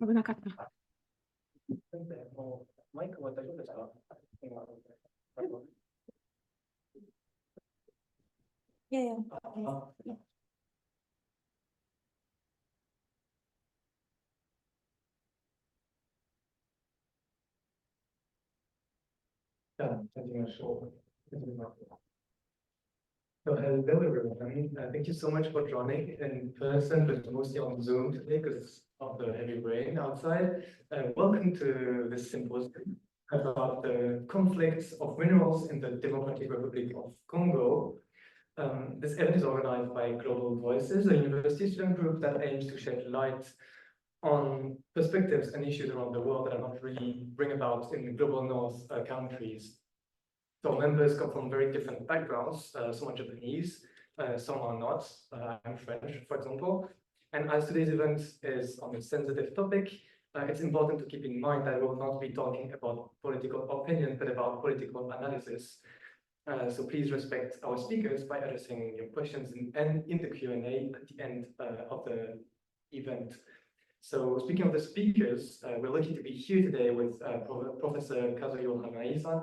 危なかった。マイクは大丈夫ですか？いやいや。じゃあ、始めましょう。So, hello everyone. Thank you so much for joining in person, but mostly on Zoom today because of the heavy rain outside. Welcome to this symposium about the conflicts of minerals in the Democratic Republic of Congo. This event is organized by Global Voices, a university student group that aims to shed light on perspectives and issues around the world that are not really bring about in the global north countries. So members come from very different backgrounds. Some are Japanese, some are not. I'm French, for example. And as today's event is on a sensitive topic, it's important to keep in mind that we'll not be talking about political opinion, but about political analysis. So please respect our speakers by addressing your questions in the Q&A at the end of the event. So speaking of the speakers, we're lucky to be here today with Professor Kazuyo Hanai-san,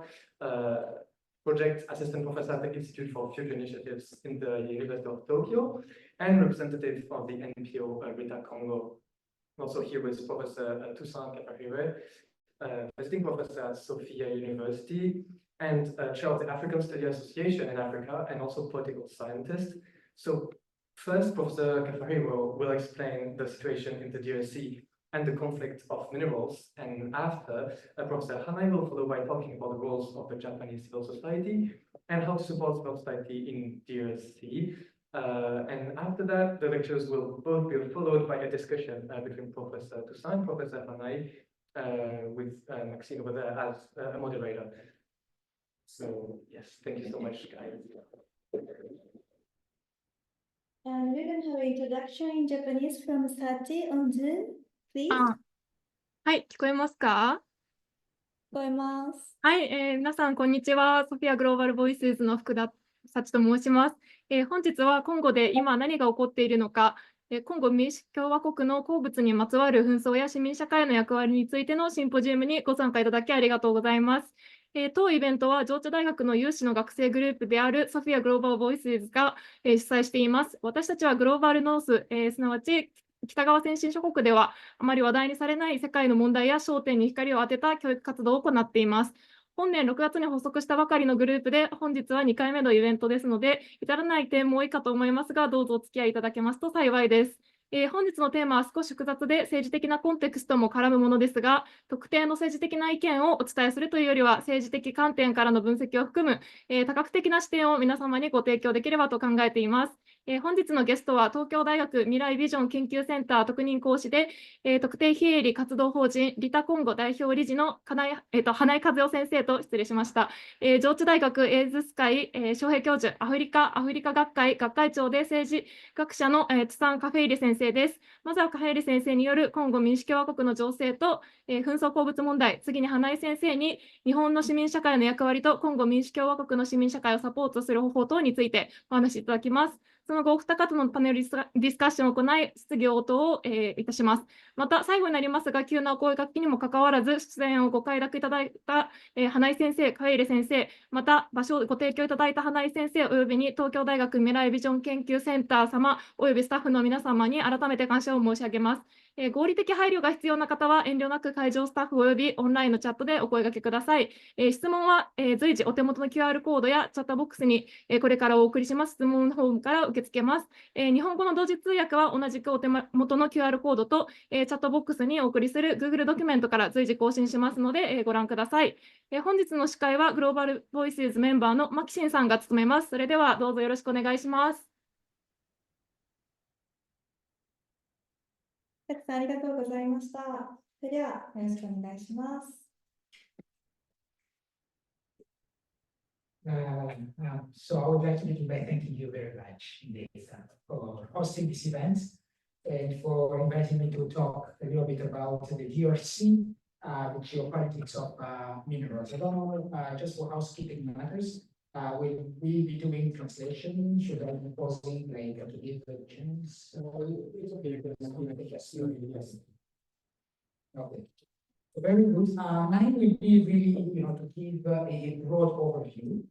Project Assistant Professor at the Institute for Future Initiatives in the University of Tokyo, and representative of the NPO Rita Congo. Also here with Professor Toussaint Kefahire, visiting professor at Sophia University, and chair of the African Study Association in Africa, and also political scientist. So first, Professor Kefahire will explain the situation in the DRC and the conflict of minerals, and after, Professor Hanai will follow by talking about the roles of the Japanese civil society and how to support civil society in DRC. And after that, the lectures will both be followed by a discussion between Professor Toussaint and Professor Hanai, with Maxine over there as a moderator. So yes, thank you so much, guys. And we're going to have an introduction in Japanese from Sati on Zoom, please. はい、聞こえますか？聞こえます。はい、皆さん、こんにちは。ソフィアグローバルボイスズの福田幸と申します。本日はコンゴで今何が起こっているのか、コンゴ民主共和国の鉱物にまつわる紛争や市民社会の役割についてのシンポジウムにご参加いただきありがとうございます。当イベントは上智大学の有志の学生グループであるソフィアグローバルボイスズが、主催しています。私たちはグローバルノース、すなわち北側先進諸国ではあまり話題にされない世界の問題や焦点に光を当てた教育活動を行っています。本年6月に発足したばかりのグループで、本日は2回目のイベントですので、至らない点も多いかと思いますが、どうぞお付き合いいただけますと幸いです。本日のテーマは少し複雑で政治的なコンテクストも絡むものですが、特定の政治的な意見をお伝えするというよりは、政治的観点からの分析を含む、多角的な視点を皆様にご提供できればと考えています。本日のゲストは東京大学未来ビジョン研究センター特任講師で、特定非営利活動法人リタコンゴ代表理事の花井和代先生と失礼しました。上智大学エイズス会、翔平教授、アフリカ学会学会長で政治学者の、ツサン・カフェイリ先生です。まずはカフェイリ先生によるコンゴ民主共和国の情勢と、紛争鉱物問題、次に花井先生に日本の市民社会の役割とコンゴ民主共和国の市民社会をサポートする方法等についてお話しいただきます。その後、お二方のパネルディスカッションを行い、質疑応答を、いたします。また、最後になりますが、急なお声掛けにもかかわらず、出演をご快諾いただいた、花井先生、カエイレ先生、また、場所をご提供いただいた花井先生、およびに東京大学未来ビジョン研究センター様、およびスタッフの皆様に改めて感謝を申し上げます。合理的配慮が必要な方は遠慮なく会場スタッフおよびオンラインのチャットでお声掛けください。質問は、随時お手元の QR コードやチャットボックスに、これからお送りします質問フォームから受け付けます。日本語の同時通訳は同じくお手元の QR コードと、チャットボックスにお送りする Google ドキュメントから随時更新しますので、ご覧ください。本日の司会はグローバルボイスズメンバーのマキシンさんが務めます。それではどうぞよろしくお願いします。たくさんありがとうございました。それではよろしくお願いします。So I would like to begin by thanking you very much indeed for hosting this event and for inviting me to talk a little bit about the DRC, the geopolitics of minerals. I don't know, just for housekeeping matters, will we be doing translation? Should I be pausing like to give the chance? It's okay. Okay. Very good. Mine will be really, to give a broad overview.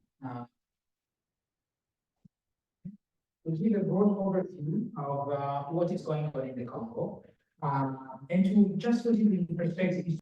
To give a broad overview of what is going on in the Congo, and to just put it in perspective,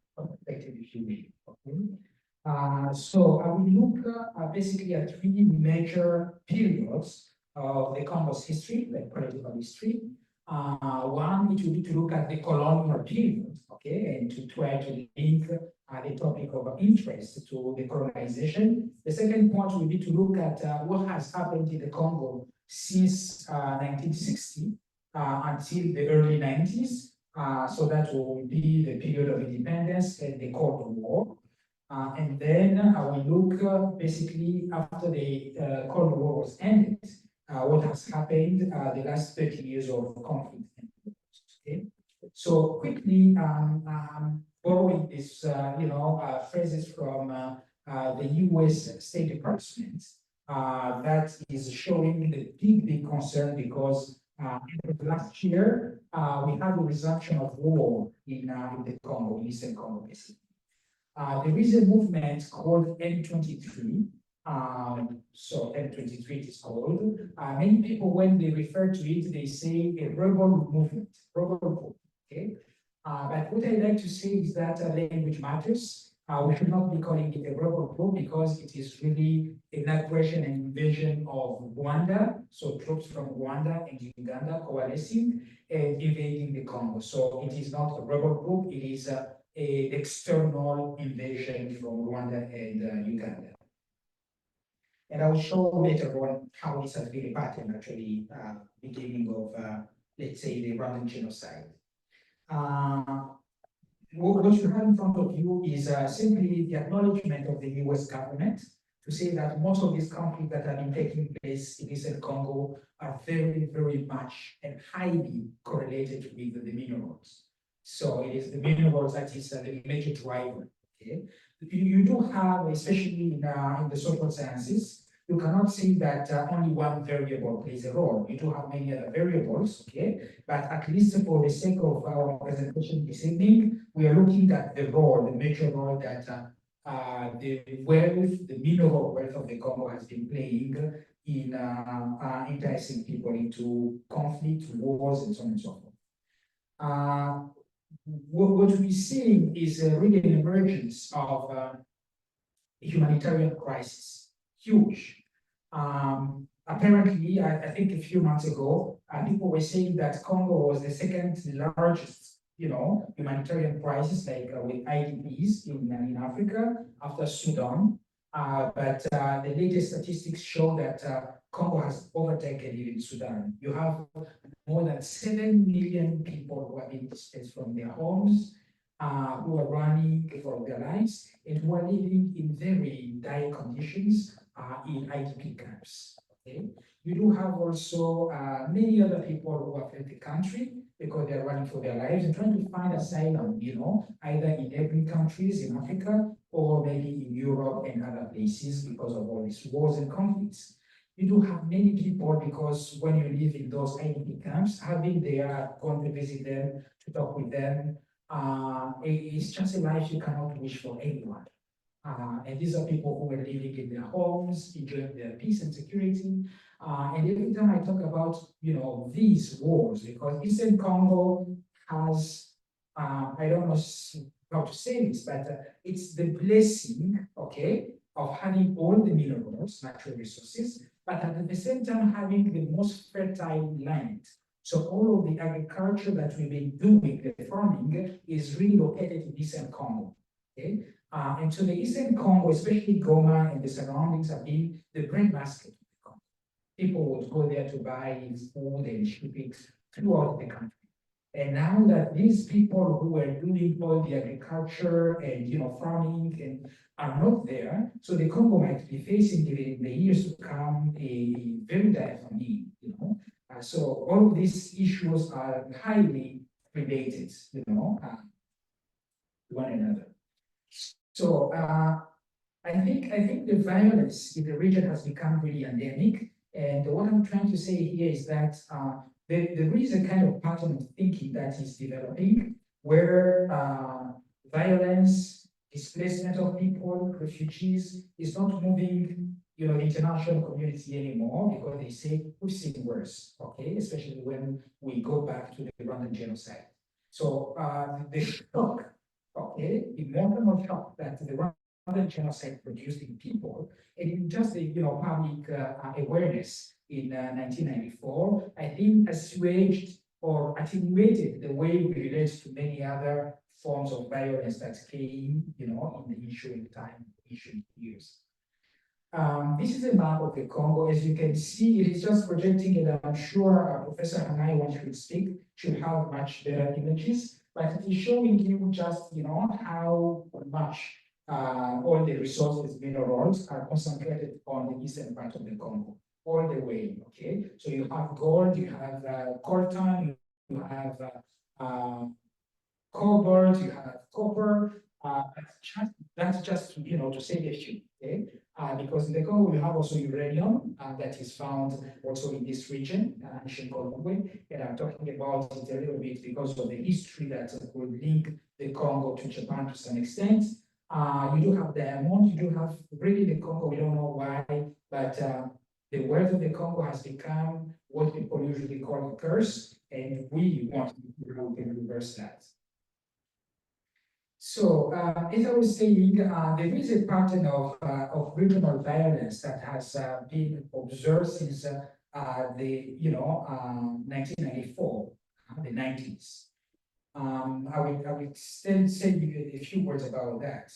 if you will. Okay. So I will look basically at three major periods of the Congo's history, like political history. One, it will be to look at the colonial period, okay, and to try to link the topic of interest to the colonization. The second point will be to look at what has happened in the Congo since 1960 until the early 90s. So that will be the period of independence and the Cold War. And then I will look basically after the Cold War was ended, what has happened the last 30 years of conflict. Okay, so quickly borrowing this, phrases from the U.S. State Department that is showing the big concern because last year we had a resumption of war in the Congo, Eastern Congo, basically. There is a movement called M23. So M23 it is called. Many people, when they refer to it, they say a rebel movement, rebel group. Okay. But what I like to say is that language matters. We should not be calling it a rebel group because it is really an aggression and invasion of Rwanda. So troops from Rwanda and Uganda coalescing and invading the Congo. So it is not a rebel group. It is an external invasion from Rwanda and Uganda. And I will show later on how this has been a pattern actually beginning of, let's say, the Rwandan genocide. What you have in front of you is simply the acknowledgement of the US government to say that most of these conflicts that have been taking place in Eastern Congo are very much and highly correlated with the minerals. So it is the minerals that is the major driver. Okay, you do have, especially in the social sciences, you cannot see that only one variable plays a role. You do have many other variables, okay? But at least for the sake of our presentation this evening, we are looking at the role, the major role that the wealth, the mineral wealth of the Congo has been playing in enticing people into conflict, wars, and so on and so forth. What we're seeing is really an emergence of a humanitarian crisis. Huge. Apparently, I think a few months ago, people were saying that Congo was the second largest, humanitarian crisis, like with IDPs in Africa after Sudan. But the latest statistics show that Congo has overtaken even Sudan. You have more than 7 million people who are being displaced from their homes, who are running for their lives, and who are living in very dire conditions in IDP camps. Okay, you do have also many other people who have left the country because they're running for their lives and trying to find asylum, either in neighboring countries in Africa or maybe in Europe and other places because of all these wars and conflicts. You do have many people because when you live in those IDP camps, having there, going to visit them, to talk with them, it's just a life you cannot wish for anyone. And these are people who are living in their homes, enjoying their peace and security. And every time I talk about, these wars, because Eastern Congo has, I don't know how to say this, but it's the blessing, okay, of having all the minerals, natural resources, but at the same time having the most fertile land. So all of the agriculture that we've been doing, the farming, is really located in Eastern Congo, okay? And so the Eastern Congo, especially Goma and the surroundings, have been the breadbasket of the Congo. People would go there to buy food and ship it throughout the country. And now that these people who were doing all the agriculture and farming and are not there, so the Congo might be facing in the years to come a very dire famine. So all of these issues are highly related, to one another. So I think the violence in the region has become really endemic. And what I'm trying to say here is that there is a kind of pattern of thinking that is developing, where violence, displacement of people, refugees is not moving, the international community anymore because they say we've seen worse, okay, especially when we go back to the Rwandan genocide. So the shock, okay, emotional shock that the Rwandan genocide produced in people, and in just the public awareness in 1994, I think assuaged or attenuated the way we relate to many other forms of violence that came, in the ensuing time, ensuing years. This is a map of the Congo. As you can see, it is just projecting it. I'm sure Professor Hanai, when she will speak, she'll have much better images, but it is showing you just, how much all the resources, minerals are concentrated on the eastern part of the Congo, all the way, okay? So you have gold, you have coltan, you have cobalt, you have copper. That's just to say a few, okay? Because in the Congo we have also uranium that is found also in this region, ancient Congo, and I'm talking about it a little bit because of the history that would link the Congo to Japan to some extent. You do have diamond, you do have really the Congo, we don't know why, but the wealth of the Congo has become what people usually call a curse, and we want to reverse that. So, as I was saying, there is a pattern of regional violence that has been observed since the 1994, the 90s. I will still say a few words about that.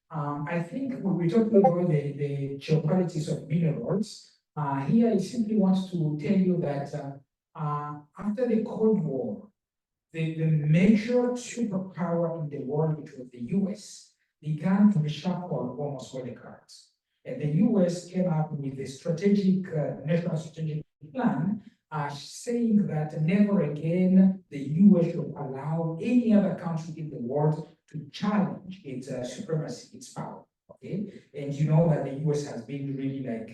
I think when we talk about the geopolitics of minerals, here I simply want to tell you that after the Cold War, the major superpower in the world, which was the US, began to reshuffle almost all the cards. And the US came up with a strategic, national strategic plan, saying that never again the US should allow any other country in the world to challenge its supremacy, its power. Okay, and you know that the US has been really like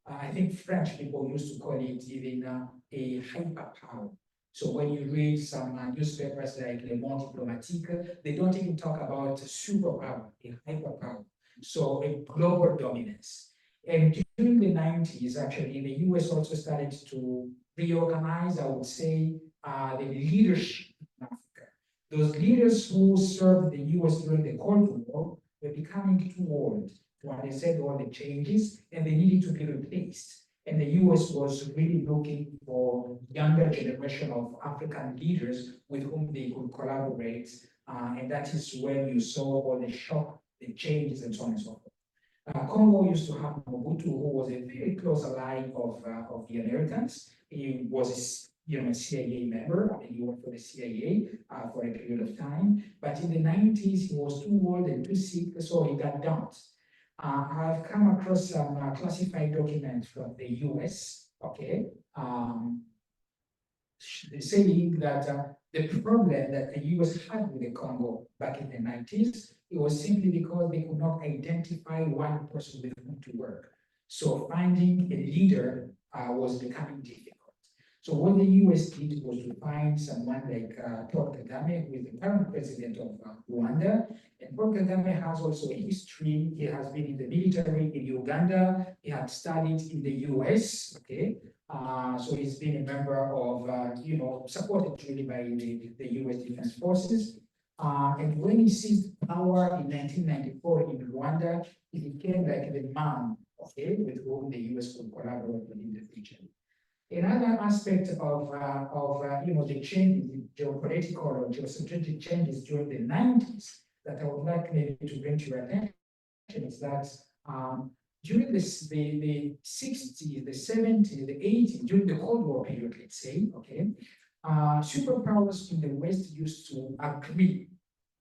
I think French people used to call it even a hyperpower. So when you read some newspapers like Le Monde Diplomatique, they don't even talk about superpower, a hyperpower. So a global dominance. And during the 90s, actually, the US also started to reorganize, I would say, the leadership in Africa. Those leaders who served the US during the Cold War were becoming too old to understand all the changes, and they needed to be replaced. And the US was really looking for younger generation of African leaders with whom they could collaborate. And that is when you saw all the shock, the changes, and so on and so forth. Congo used to have Mobutu, who was a very close ally of the Americans. He was a CIA member, and he worked for the CIA for a period of time. But in the 90s, he was too old and too sick, so he got dumped. I've come across some classified documents from the US, okay, saying that the problem that the US had with the Congo back in the 90s, it was simply because they could not identify one person with whom to work. So finding a leader was becoming difficult. So what the US did was to find someone like Paul Kagame, who is the current president of Rwanda. And Paul Kagame has also a history. He has been in the military in Uganda. He had studied in the US, okay? So he's been a member of, supported really by the US Defense Forces. And when he seized power in 1994 in Rwanda, he became like the man, okay, with whom the US could collaborate within the region. Another aspect of the change, the geopolitical or geostrategic changes during the 90s that I would like maybe to bring to your attention is that during the 60s, the 70s, the 80s, during the Cold War period, let's say, okay, superpowers in the West used to agree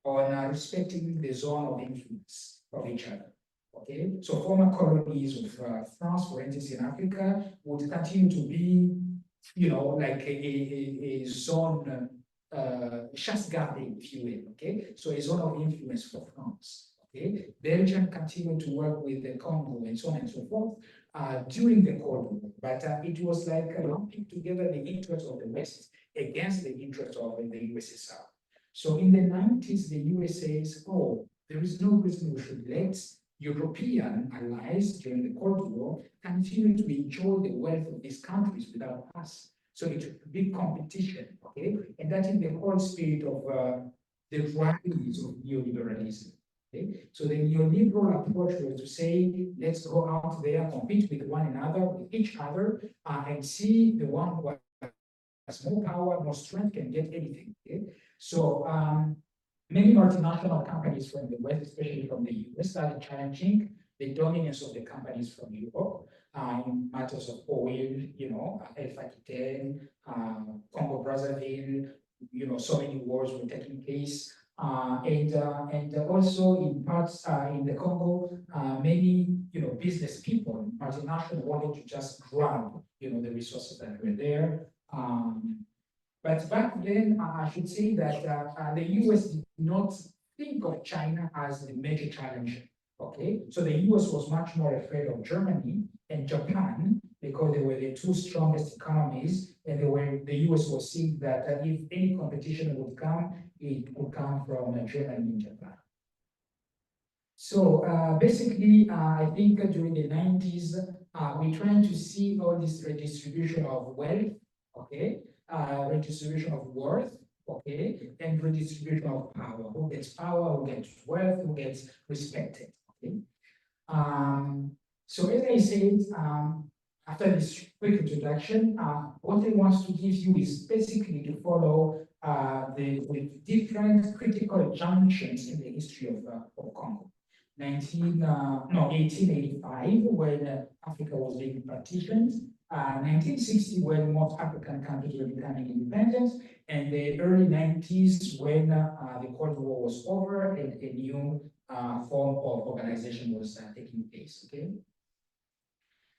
on respecting the zone of influence of each other. Okay, so former colonies of France, for instance, in Africa, would continue to be, like a zone, chasse gardée, if you will. Okay, so a zone of influence for France. Okay, Belgium continued to work with the Congo and so on and so forth during the Cold War, but it was like lumping together the interests of the West against the interests of the USSR. So in the 90s, the US says, oh, there is no reason we should let European allies during the Cold War continue to enjoy the wealth of these countries without us. So it's a big competition, okay? And that is the whole spirit of the rise of neoliberalism. Okay? So the neoliberal approach was to say, let's go out there, compete with one another, with each other, and see the one who has more power, more strength can get anything. Okay? So many multinational companies from the West, especially from the US, started challenging the dominance of the companies from Europe in matters of oil, you know, Alpha Aquitaine, Congo Brazzaville, you know, so many wars were taking place. And also in parts in the Congo, many, you know, business people, multinational, wanted to just grab, you know, the resources that were there. But back then, I should say that the US did not think of China as the major challenge. Okay, so the US was much more afraid of Germany and Japan because they were the two strongest economies, and the US was seeing that if any competition would come, it would come from Germany and Japan. So basically, I think during the 90s, we're trying to see all this redistribution of wealth, okay, redistribution of worth, okay, and redistribution of power. Who gets power, who gets wealth, who gets respected, okay. So as I said, after this quick introduction, what I want to give you is basically to follow the different critical junctions in the history of Congo. 1885, when Africa was being partitioned, 1960, when most African countries were becoming independent, and the early 90s, when the Cold War was over and a new form of organization was taking place, okay?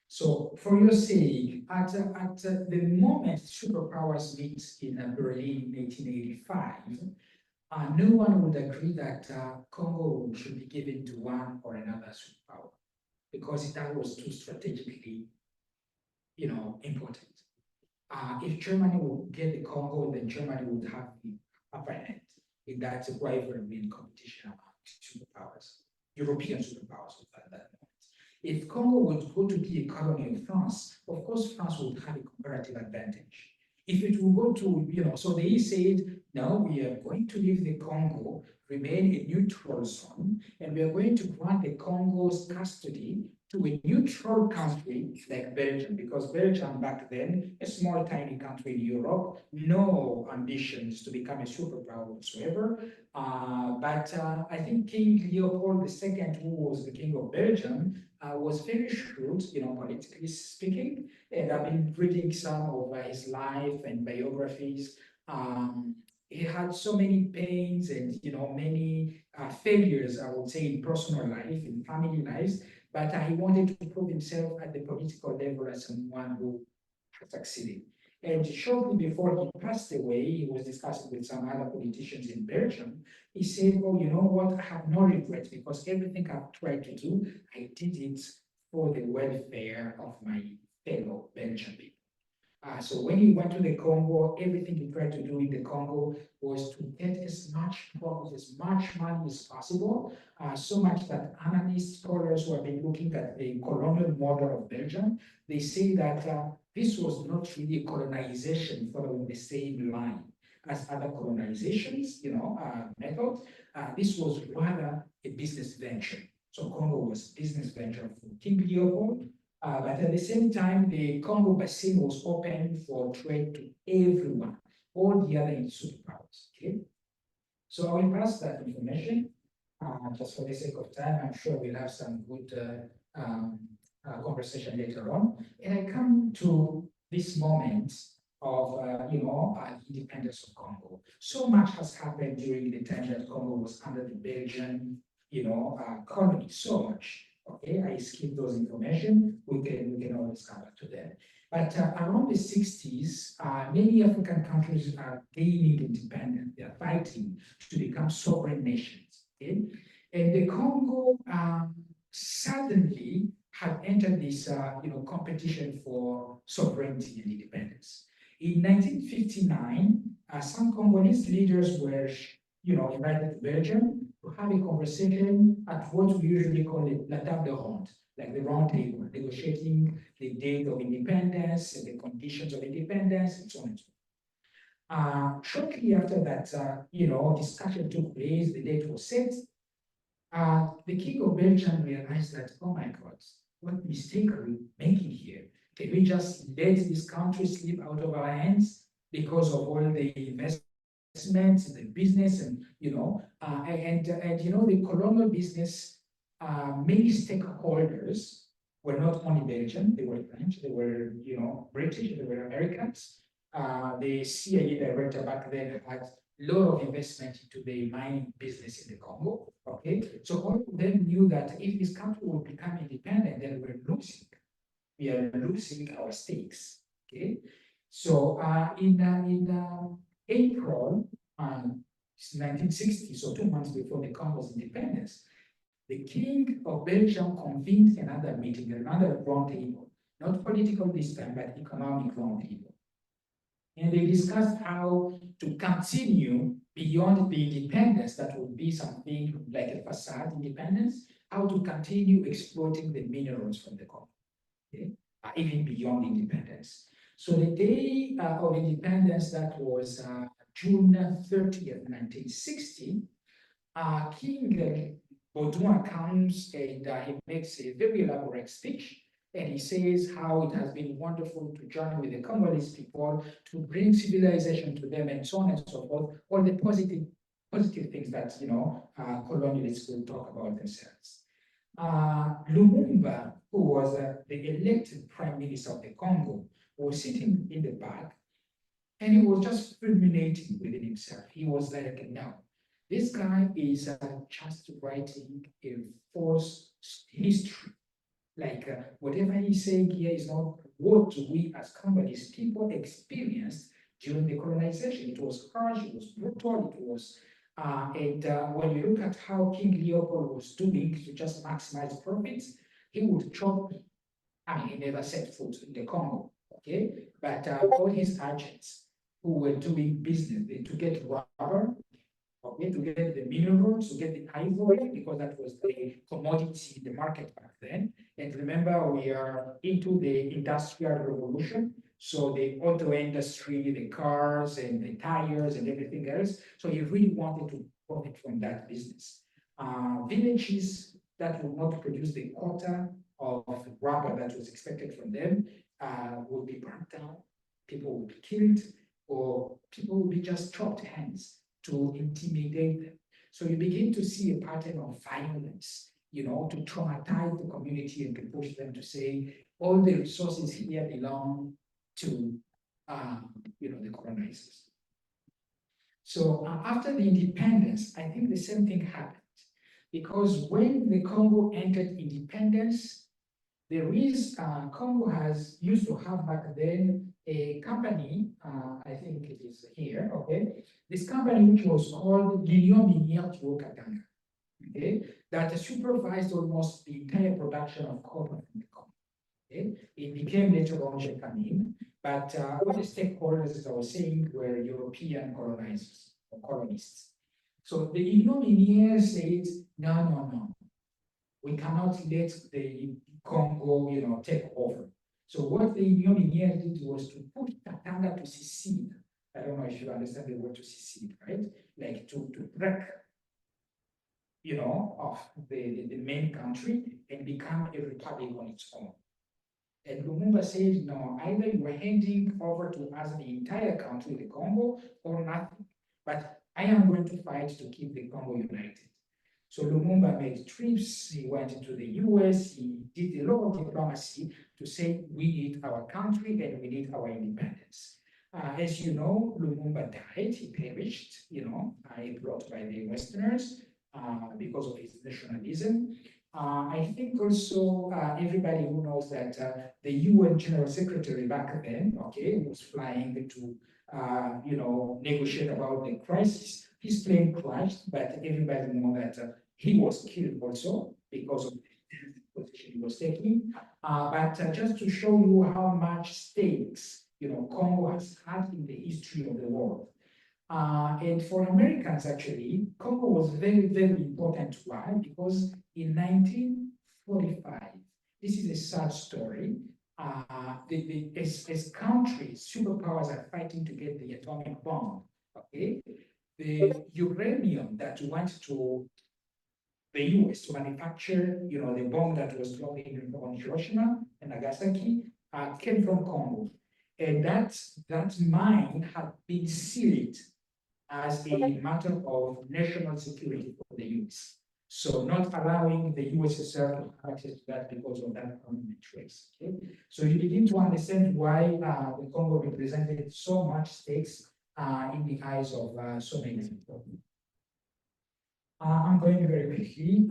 So for your sake, at the moment superpowers meet in Berlin in 1885, no one would agree that Congo should be given to one or another superpower because that was too strategically, you know, important. If Germany would get the Congo, then Germany would have the upper hand in that rivalry and competition among superpowers, European superpowers at that moment. If Congo would go to be a colony of France, of course, France would have a comparative advantage. If it will go to, you know, so they said, no, we are going to leave the Congo, remain a neutral zone, and we are going to grant the Congo's custody to a neutral country like Belgium, because Belgium back then, a small tiny country in Europe, no ambitions to become a superpower whatsoever. But I think King Leopold II, who was the king of Belgium, was very shrewd, you know, politically speaking. And I've been reading some of his life and biographies. He had so many pains and, you know, many failures, I would say, in personal life, in family lives. But he wanted to prove himself at the political level as someone who succeeded. And shortly before he passed away, he was discussing with some other politicians in Belgium. He said, oh, you know what, I have no regrets because everything I've tried to do, I did it for the welfare of my fellow Belgian people. So when he went to the Congo, everything he tried to do in the Congo was to get as much profit, as much money as possible, so much that analysts, scholars who have been looking at the colonial model of Belgium, they say that this was not really colonization following the same line as other colonizations, you know, methods. This was rather a business venture. So Congo was a business venture for King Leopold. But at the same time, the Congo Basin was open for trade to everyone, all the other superpowers. Okay, so I will pass that information just for the sake of time. I'm sure we'll have some good conversation later on. And I come to this moment of independence of Congo. So much has happened during the time that Congo was under the Belgian, colony. So much. Okay, I skipped those information. We can always come back to them. But around the 60s, many African countries are gaining independence. They are fighting to become sovereign nations. Okay? And the Congo suddenly had entered this competition for sovereignty and independence. In 1959, some Congolese leaders were invited to Belgium to have a conversation at what we usually call it la table ronde, like the round table, negotiating the date of independence and the conditions of independence and so on and so on. Shortly after that, discussion took place, the date was set. The king of Belgium realized that, oh my God, what mistake are we making here? Can we just let this country slip out of our hands because of all the investments and the business and the colonial business, many stakeholders were not only Belgian, they were French, they were British, they were Americans. The CIA director back then had a lot of investment into the mining business in the Congo. Okay, so all of them knew that if this country would become independent, then we're losing. We are losing our stakes. Okay, so in April 1960, so 2 months before the Congo's independence, the king of Belgium convened another meeting, another roundtable, not political this time, but economic roundtable. And they discussed how to continue beyond the independence, that would be something like a facade independence, how to continue exploiting the minerals from the Congo, okay? Even beyond independence. So the day of independence, that was June 30th, 1960, King Baudouin comes and he makes a very elaborate speech. And he says how it has been wonderful to join with the Congolese people, to bring civilization to them, and so on and so forth. All the positive things that colonialists will talk about themselves. Lumumba, who was the elected prime minister of the Congo, was sitting in the back, and he was just fulminating within himself. He was like, no, this guy is just writing a false history. Like whatever he's saying here is not what we as Congolese people experienced during the colonization. It was harsh, it was brutal, it was, when you look at how King Leopold was doing to just maximize profits, he would chop, he never set foot in the Congo, okay? But all his agents who were doing business, to get rubber, okay, to get the minerals, to get the ivory, because that was the commodity in the market back then. And remember, we are into the Industrial Revolution. So the auto industry, the cars and the tires and everything else. So he really wanted to profit from that business. Villages that would not produce the quota of rubber that was expected from them would be burnt down, people would be killed, or people would be just chopped hands to intimidate them. So you begin to see a pattern of violence, to traumatize the community and to push them to say, all the resources here belong to, the colonizers. So after the independence, I think the same thing happened. Because when the Congo entered independence, there is, Congo used to have back then a company, I think it is here, okay? This company, which was called L'Union Minière du Haut-Katanga, okay? That supervised almost the entire production of copper from the Congo, okay? It became later on Gécamine, but all the stakeholders, as I was saying, were European colonizers or colonists. So the Union Minière said, no. We cannot let the Congo, take over. So what the Union Minière did was to put Katanga to secede. I don't know if you understand the word to secede, right? Like to break, of the main country and become a republic on its own. And Lumumba said, no, either you are handing over to us the entire country, the Congo, or nothing. But I am going to fight to keep the Congo united. So Lumumba made trips, he went into the US, he did a lot of diplomacy to say, we need our country and we need our independence. As you know, Lumumba died, he perished, brought by the Westerners because of his nationalism. I think also everybody who knows that the UN General Secretary back then, okay, was flying to, negotiate about the crisis. His plane crashed, but everybody knows that he was killed also because of the position he was taking. But just to show you how much stakes, Congo has had in the history of the world. And for Americans, actually, Congo was very, very important. Why? Because in 1945, this is a sad story. As countries, superpowers are fighting to get the atomic bomb. Okay, the uranium that went to the US to manufacture, the bomb that was dropped on Hiroshima and Nagasaki came from Congo. And that mine had been sealed as a matter of national security for the US. So not allowing the USSR to have access to that because of that government trace. Okay? So you begin to understand why the Congo represented so much stakes in the eyes of so many people. I'm going very quickly.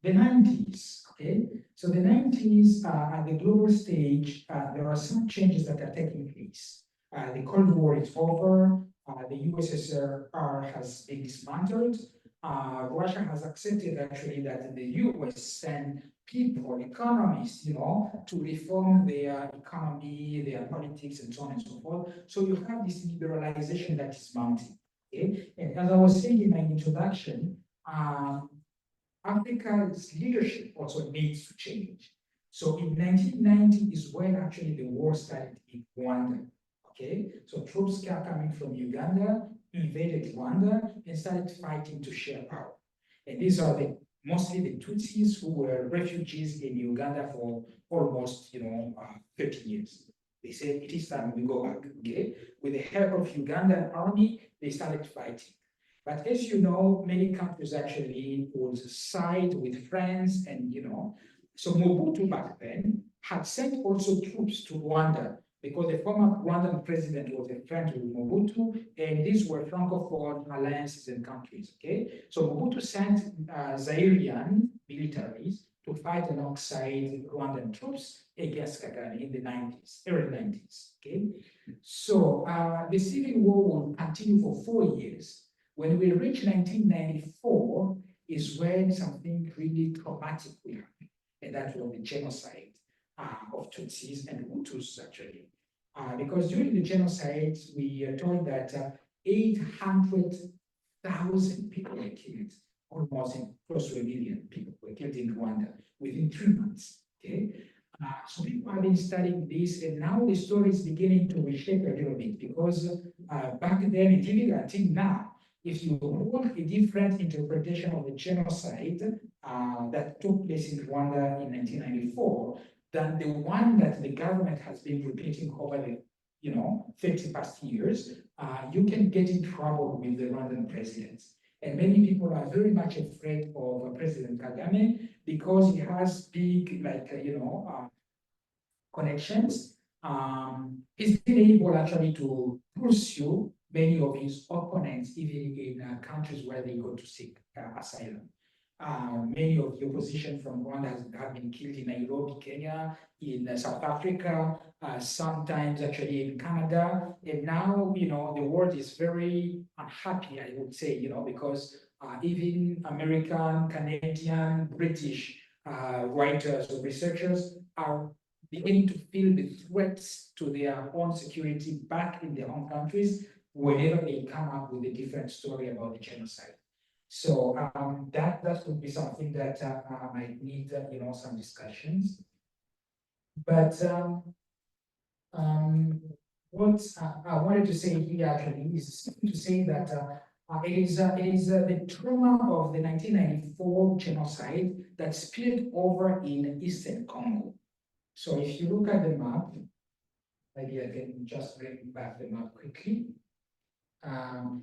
The 90s, okay? So the 90s, at the global stage, there are some changes that are taking place. The Cold War is over. The USSR has been dismantled. Russia has accepted actually that the US send people, economists, to reform their economy, their politics, and so on and so forth. So you have this liberalization that is mounting. Okay? And as I was saying in my introduction, Africa's leadership also needs to change. So in 1990 is when actually the war started in Rwanda. Okay, so troops kept coming from Uganda, invaded Rwanda, and started fighting to share power. And these are mostly the Tutsis who were refugees in Uganda for almost 30 years. They said it is time we go back. Okay, with the help of Ugandan army, they started fighting. But as you know, many countries actually would side with friends, and so Mobutu back then had sent also troops to Rwanda because the former Rwandan president was a friend with Mobutu, and these were Francophone alliances and countries. Okay, so Mobutu sent Zairian militaries to fight alongside Rwandan troops against Kagame in the 90s, early 90s. Okay, so the civil war will continue for 4 years. When we reach 1994 is when something really traumatic will happen, and that was the genocide of Tutsis and Hutus, actually. Because during the genocide, we are told that 800,000 people were killed, almost close to 1 million people were killed in Rwanda within 3 months. Okay, so people have been studying this, and now the story is beginning to reshape a little bit because back then, and even until now, if you hold a different interpretation of the genocide that took place in Rwanda in 1994 than the one that the government has been repeating over the 30 past years, you can get in trouble with the Rwandan president. And many people are very much afraid of President Kagame because he has big, connections. He's been able actually to pursue many of his opponents, even in countries where they go to seek asylum. Many of the opposition from Rwanda have been killed in Nairobi, Kenya, in South Africa, sometimes actually in Canada. And now, the world is very unhappy, I would say, because even American, Canadian, British writers or researchers are beginning to feel the threats to their own security back in their own countries whenever they come up with a different story about the genocide. So that would be something that might need some discussions. But what I wanted to say here actually is to say that it is the trauma of the 1994 genocide that spilled over in Eastern Congo. So if you look at the map, maybe I can just bring back the map quickly.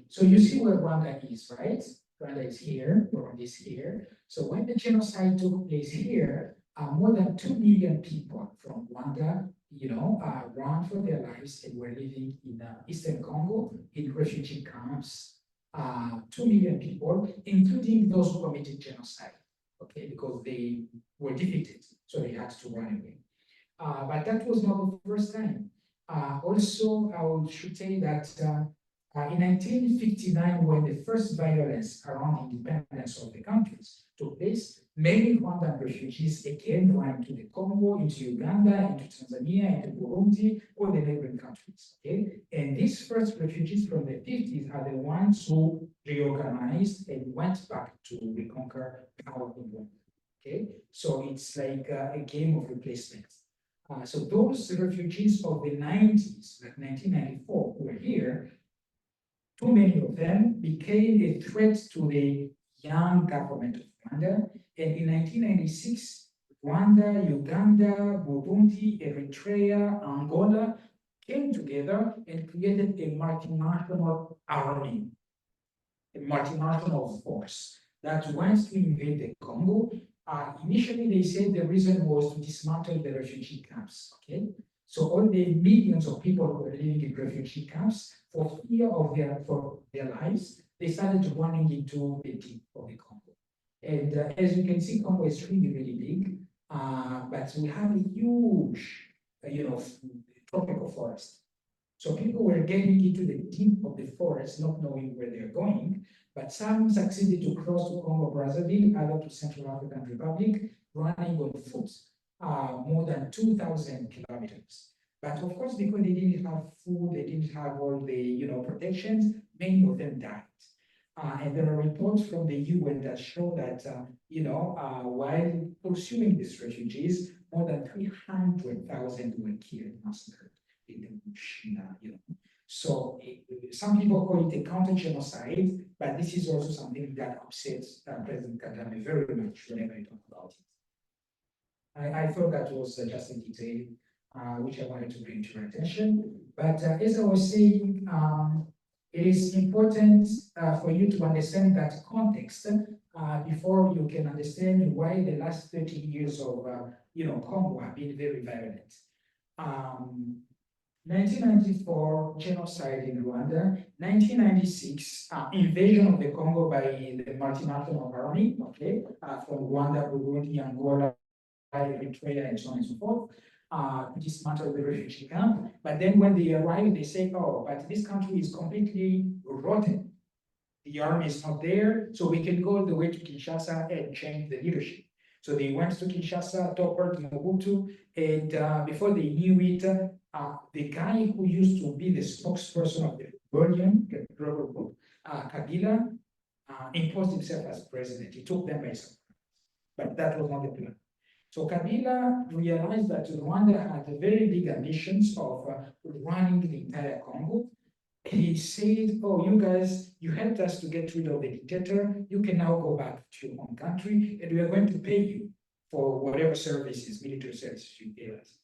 So you see where Rwanda is, right? Rwanda is here, Rwanda is here. So when the genocide took place here, more than 2 million people from Rwanda, ran for their lives and were living in Eastern Congo in refugee camps. 2 million people, including those who committed genocide, okay, because they were defeated, so they had to run away. But that was not the first time. Also, I should say that In 1959, when the first violence around independence of the countries took place, many Rwandan refugees again ran to the Congo, into Uganda, into Tanzania, into Burundi, or the neighboring countries. Okay, and these first refugees from the 50s are the ones who reorganized and went back to reconquer power in Rwanda. Okay, so it's like a game of replacement. So those refugees of the 90s, like 1994, who were here, too many of them became a threat to the young government of Rwanda. And in 1996, Rwanda, Uganda, Burundi, Eritrea, Angola came together and created a multinational army, a multinational force that went to invade the Congo. Initially, they said the reason was to dismantle the refugee camps. Okay, so all the millions of people who were living in refugee camps, for fear of their lives, they started running into the deep of the Congo. And as you can see, Congo is really, really big, but we have a huge, tropical forest. So people were getting into the deep of the forest, not knowing where they're going, but some succeeded to cross to Congo Brazzaville, other to Central African Republic, running on foot, more than 2,000 kilometers. But of course, because they didn't have food, they didn't have all the protections, many of them died. And there are reports from the UN that show that while pursuing these refugees, more than 300,000 were killed, massacred in the bush. So some people call it a counter-genocide, but this is also something that upsets President Kagame very much whenever I talk about it. I thought that was just a detail which I wanted to bring to your attention. But as I was saying, it is important for you to understand that context before you can understand why the last 30 years of Congo have been very violent. 1994 genocide in Rwanda, 1996 invasion of the Congo by the multinational army, okay, from Rwanda, Burundi, Angola, Eritrea, and so on and so forth, to dismantle the refugee camp. But then when they arrive, they say, oh, but this country is completely rotten. The army is not there, so we can go all the way to Kinshasa and change the leadership. So they went to Kinshasa, toppled Mobutu, and before they knew it, the guy who used to be the spokesperson of the rebellion, Kabila, imposed himself as president. He took them by surprise, but that was not the plan. So Kabila realized that Rwanda had very big ambitions of running the entire Congo. He said, oh, you guys, you helped us to get rid of the dictator. You can now go back to your own country, and we are going to pay you for whatever services, military services you gave us.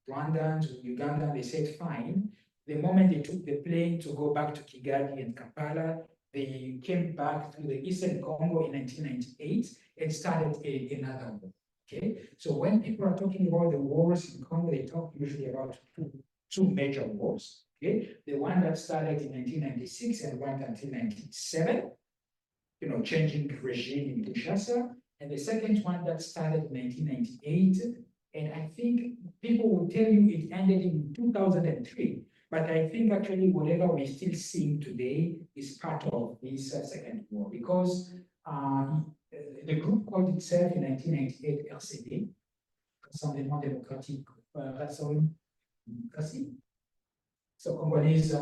Rwandans, Ugandans, they said, fine. The moment they took the plane to go back to Kigali and Kampala, they came back to the Eastern Congo in 1998 and started another war. Okay, so when people are talking about the wars in Congo, they talk usually about two major wars. Okay, the one that started in 1996 and went until 1997, changing regime in Kinshasa, and the second one that started in 1998, and I think people will tell you it ended in 2003. But I think actually whatever we're still seeing today is part of this second war, because the group called itself in 1998 RCD, Rassemblement Démocratique, so Congolese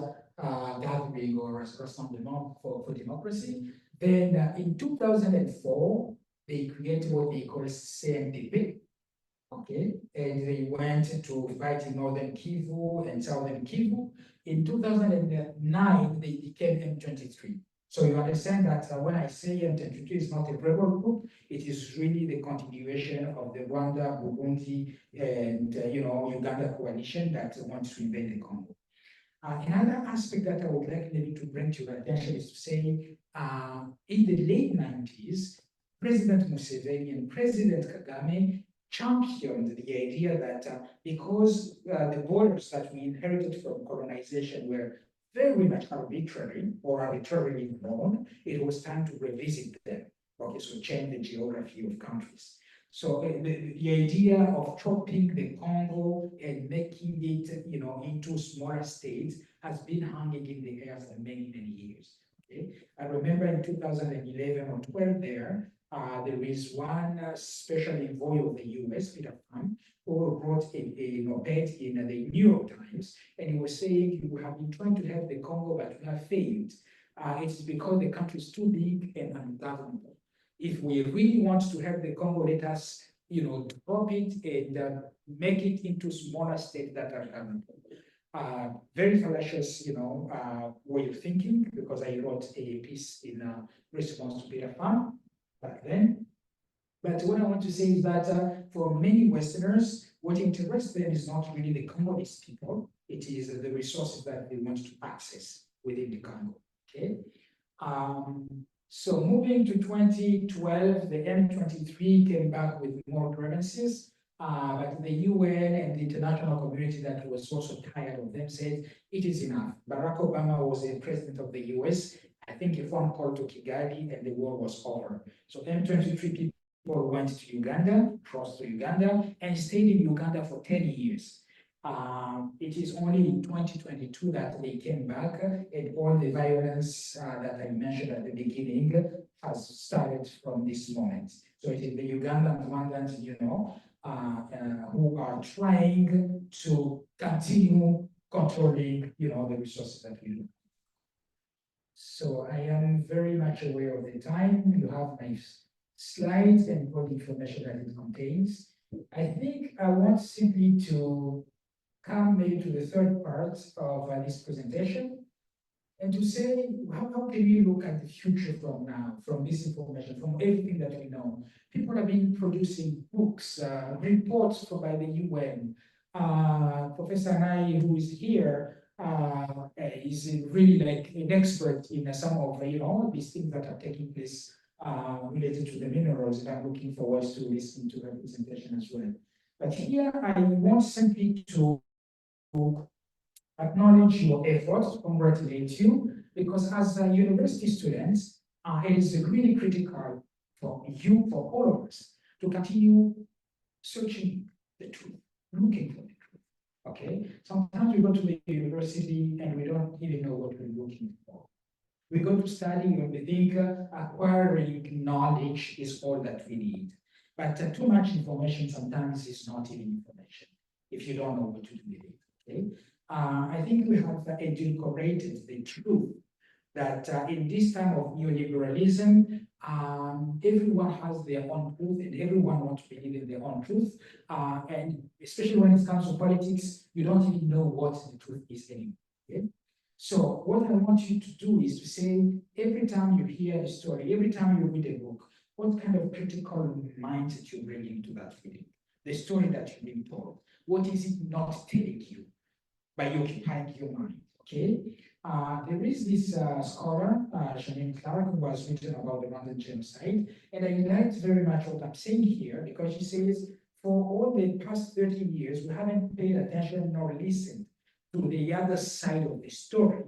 gathering or Rassemblement for Democracy. Then in 2004, they created what they call CNDP. Okay, and they went to fight in Northern Kivu and Southern Kivu. In 2009, they became M23. So you understand that when I say M23 is not a rebel group, it is really the continuation of the Rwanda, Burundi, and Uganda coalition that wants to invade the Congo. Another aspect that I would like maybe to bring to your attention is to say, in the late 90s, President Museveni and President Kagame championed the idea that because the borders that we inherited from colonization were very much arbitrary or arbitrarily known, it was time to revisit them. Okay, so change the geography of countries. So the idea of chopping the Congo and making it, into smaller states has been hanging in the air for many, many years. Okay, I remember in 2011 or 12 there is one special envoy of the US, Peter Pham, who wrote an op-ed in the New York Times, and he was saying, "We have been trying to help the Congo, but we have failed. It's because the country is too big and ungovernable. If we really want to help the Congo, let us, drop it and make it into smaller states that are governable." Very fallacious, way of thinking, because I wrote a piece in response to Peter Pham back then. But what I want to say is that for many Westerners, what interests them is not really the Congolese people, it is the resources that they want to access within the Congo. Okay. So moving to 2012, the M23 came back with more grievances, but the UN and the international community that was also tired of them said, it is enough. Barack Obama was the president of the US. I think a phone call to Kigali and the war was over. So M23 people went to Uganda, crossed to Uganda, and stayed in Uganda for 10 years. It is only in 2022 that they came back, and all the violence that I mentioned at the beginning has started from this moment. So it is the Ugandan Rwandans, who are trying to continue controlling, the resources that we do. So I am very much aware of the time. You have my slides and all the information that it contains. I think I want simply to come maybe to the third part of this presentation and to say, how can we look at the future from now, from this information, from everything that we know? People have been producing books, reports by the UN. Professor Nai, who is here, is really like an expert in some of these things that are taking place related to the minerals, and I'm looking forward to listening to her presentation as well. But here I want simply to acknowledge your efforts, congratulate you, because as university students, it is really critical for you, for all of us, to continue searching the truth, looking for the truth. Okay, sometimes we go to the university and we don't even know what we're looking for. We go to study and we think acquiring knowledge is all that we need. But too much information sometimes is not even information if you don't know what to do with it. Okay? I think we have edulcorated the truth that in this time of neoliberalism, everyone has their own truth and everyone wants to believe in their own truth. And especially when it comes to politics, you don't even know what the truth is anymore. Okay? So what I want you to do is to say, every time you hear a story, every time you read a book, what kind of critical mindset you bring into that reading? The story that you've been told. What is it not telling you by occupying your mind? Okay. There is this scholar, Janine Clark, who has written about the Rwandan genocide, and I liked very much what I'm saying here because she says, for all the past 30 years, we haven't paid attention nor listened to the other side of the story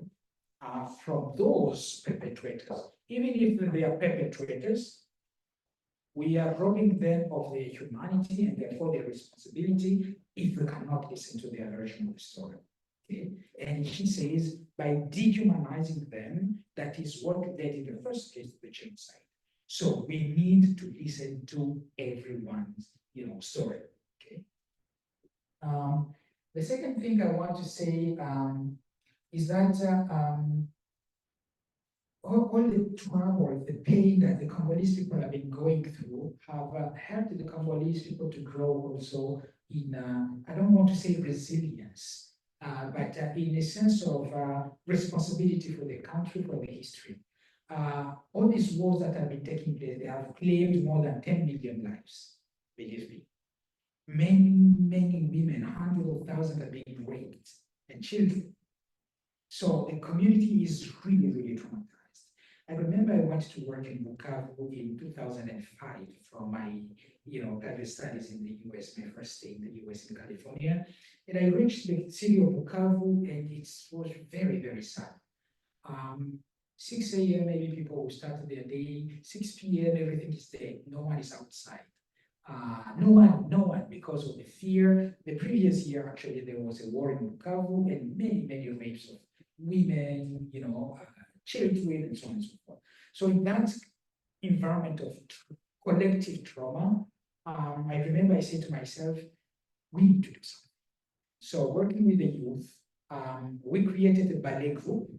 from those perpetrators. Even if they are perpetrators, we are robbing them of their humanity and therefore their responsibility if we cannot listen to their version of the story. Okay? And she says, by dehumanizing them, that is what led in the first place to the genocide. So we need to listen to everyone's, story. Okay. The second thing I want to say is that all the trouble, the pain that the Congolese people have been going through have helped the Congolese people to grow also in, I don't want to say resilience, but in a sense of responsibility for the country, for the history. All these wars that have been taking place, they have claimed more than 10 million lives, believe me. Many, many women, hundreds of thousands are being raped, and children. So the community is really, really traumatized. I remember I went to work in Bukavu in 2005 from my, graduate studies in the US, my first stay in the US in California. And I reached the city of Bukavu and it was very, very sad. 6 a.m. maybe people will start their day, 6 p.m. everything is dead, no one is outside. No one, because of the fear. The previous year, actually, there was a war in Bukavu and many rapes of women, children, and so on and so forth. So in that environment of collective trauma, I remember I said to myself, we need to do something. So working with the youth, we created a ballet group,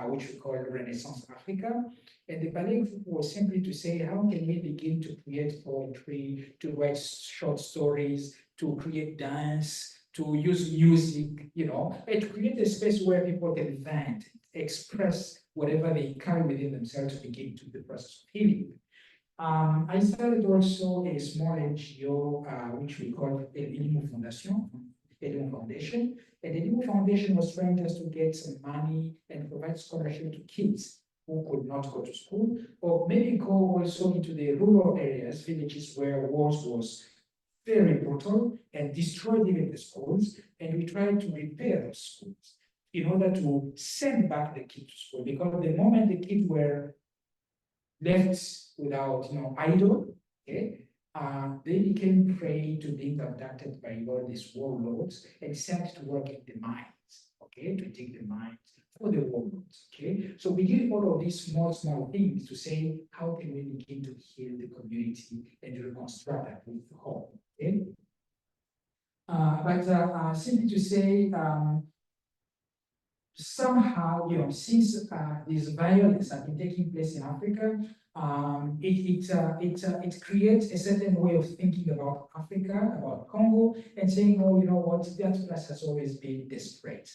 which we call Renaissance Africa. And the ballet group was simply to say, how can we begin to create poetry, to write short stories, to create dance, to use music, and to create a space where people can vent, express whatever they carry within themselves to begin to the process of healing. I started also a small NGO, which we call Elimo Foundation, Elimo Foundation. And the Elimo Foundation was trying just to get some money and provide scholarship to kids who could not go to school, or maybe go also into the rural areas, villages where wars was very brutal and destroyed even the schools. And we tried to repair those schools in order to send back the kids to school, because the moment the kids were left without, idol, okay, they became prey to being abducted by all these warlords and sent to work in the mines, okay, to dig the mines for the warlords, okay. So we did all of these small things to say, how can we begin to heal the community and reconstruct that with hope, okay. But simply to say, somehow, since this violence has been taking place in Africa, it creates a certain way of thinking about Africa, about Congo, and saying, oh, you know what, that place has always been desperate.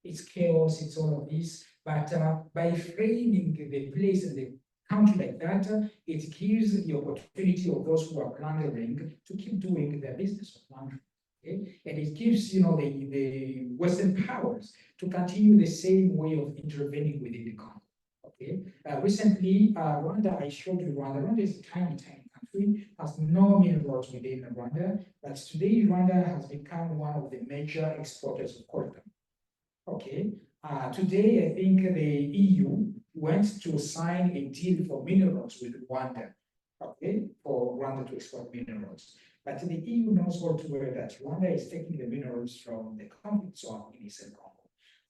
It's chaos, it's all of this. But by framing the place and the country like that, it gives the opportunity of those who are plundering to keep doing their business of plundering. Okay? And it gives, the Western powers to continue the same way of intervening within the country. Okay. Recently, Rwanda, I showed you Rwanda. Rwanda is a tiny country, has no minerals within Rwanda, but today Rwanda has become one of the major exporters of coltan. Okay. Today, I think the EU went to sign a deal for minerals with Rwanda. Okay, for Rwanda to export minerals. But the EU knows all too well that Rwanda is taking the minerals from the conflict zone in Eastern Congo.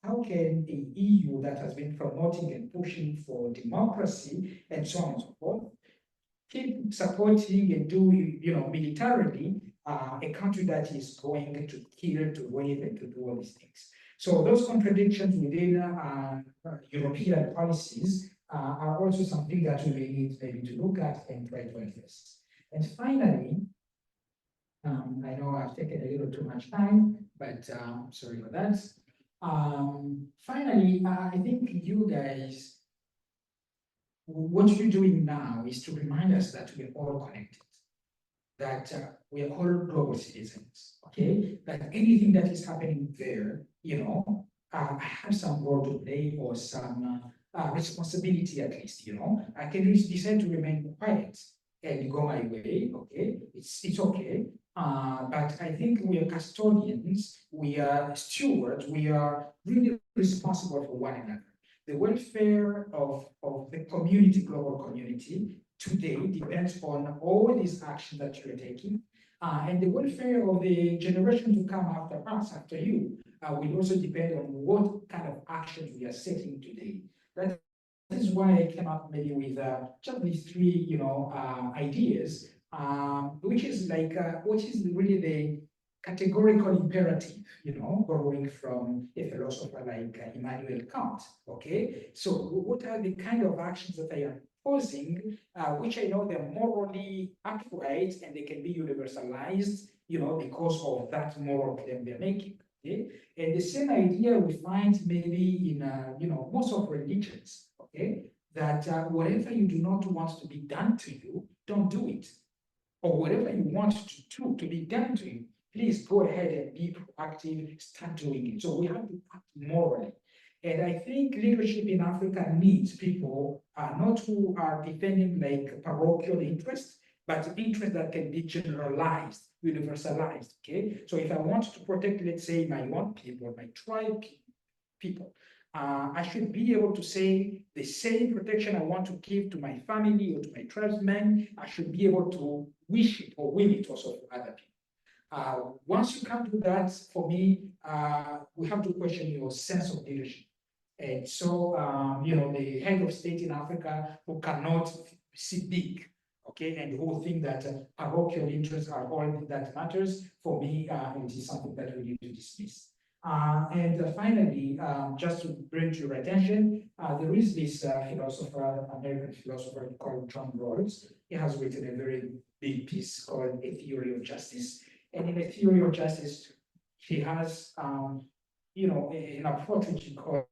How can the EU that has been promoting and pushing for democracy and so on and so forth keep supporting and do, militarily a country that is going to kill, to rape, and to do all these things? So those contradictions within European policies are also something that we may need maybe to look at and try to address. And finally, I know I've taken a little too much time, but sorry for that. Finally, I think you guys, what you're doing now is to remind us that we're all connected, that we are all global citizens, okay? That anything that is happening there, I have some role to play or some responsibility at least, I can decide to remain quiet and go my way, okay? It's okay. But I think we are custodians, we are stewards, we are really responsible for one another. The welfare of the community, global community, today depends on all these actions that you're taking. And the welfare of the generation to come after us, after you, will also depend on what kind of actions we are setting today. That is why I came up maybe with just these three, ideas, which is really the categorical imperative, borrowing from a philosopher like Immanuel Kant. Okay, so what are the kind of actions that I am posing, which I know they're morally upright and they can be universalized, because of that moral claim they're making. Okay, and the same idea we find maybe in most of religions. Okay, that whatever you do not want to be done to you, don't do it, or whatever you want to do to be done to you, please go ahead and be proactive, start doing it. So we have to act morally. And I think leadership in Africa needs people not who are defending like parochial interests, but interests that can be generalized, universalized. Okay. So if I want to protect, let's say, my own people, my tribe people, I should be able to say the same protection I want to give to my family or to my tribesmen, I should be able to wish it or will it also for other people. Once you come to that, for me, we have to question your sense of leadership. And so, the head of state in Africa who cannot see big, okay, and who think that parochial interests are all that matters, for me, it is something that we need to dismiss. And finally, just to bring to your attention, there is this philosopher, American philosopher called John Rawls. He has written a very big piece called A Theory of Justice. And in A Theory of Justice, he has, an approach which he calls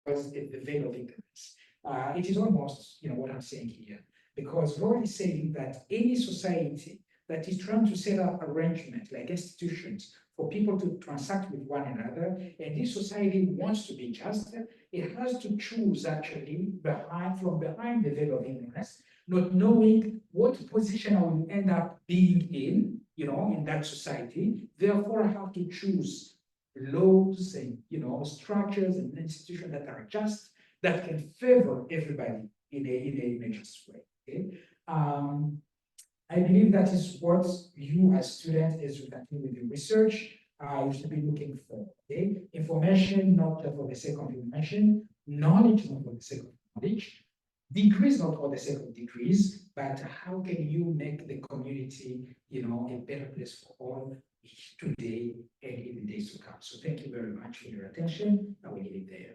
the veil of ignorance. It is almost, what I'm saying here, because Rawls is saying that any society that is trying to set up arrangements like institutions for people to transact with one another, and this society wants to be just, it has to choose actually from behind the veil of ignorance, not knowing what position I will end up being in, in that society. Therefore, I have to choose laws and structures and institutions that are just, that can favor everybody in a just way. Okay? I believe that is what you as students, as you continue with your research, you should be looking for. Okay? Information, not for the sake of information, knowledge, not for the sake of knowledge, degrees, not for the sake of degrees, but how can you make the community, a better place for all today and in the days to come. So thank you very much for your attention. I will leave it there.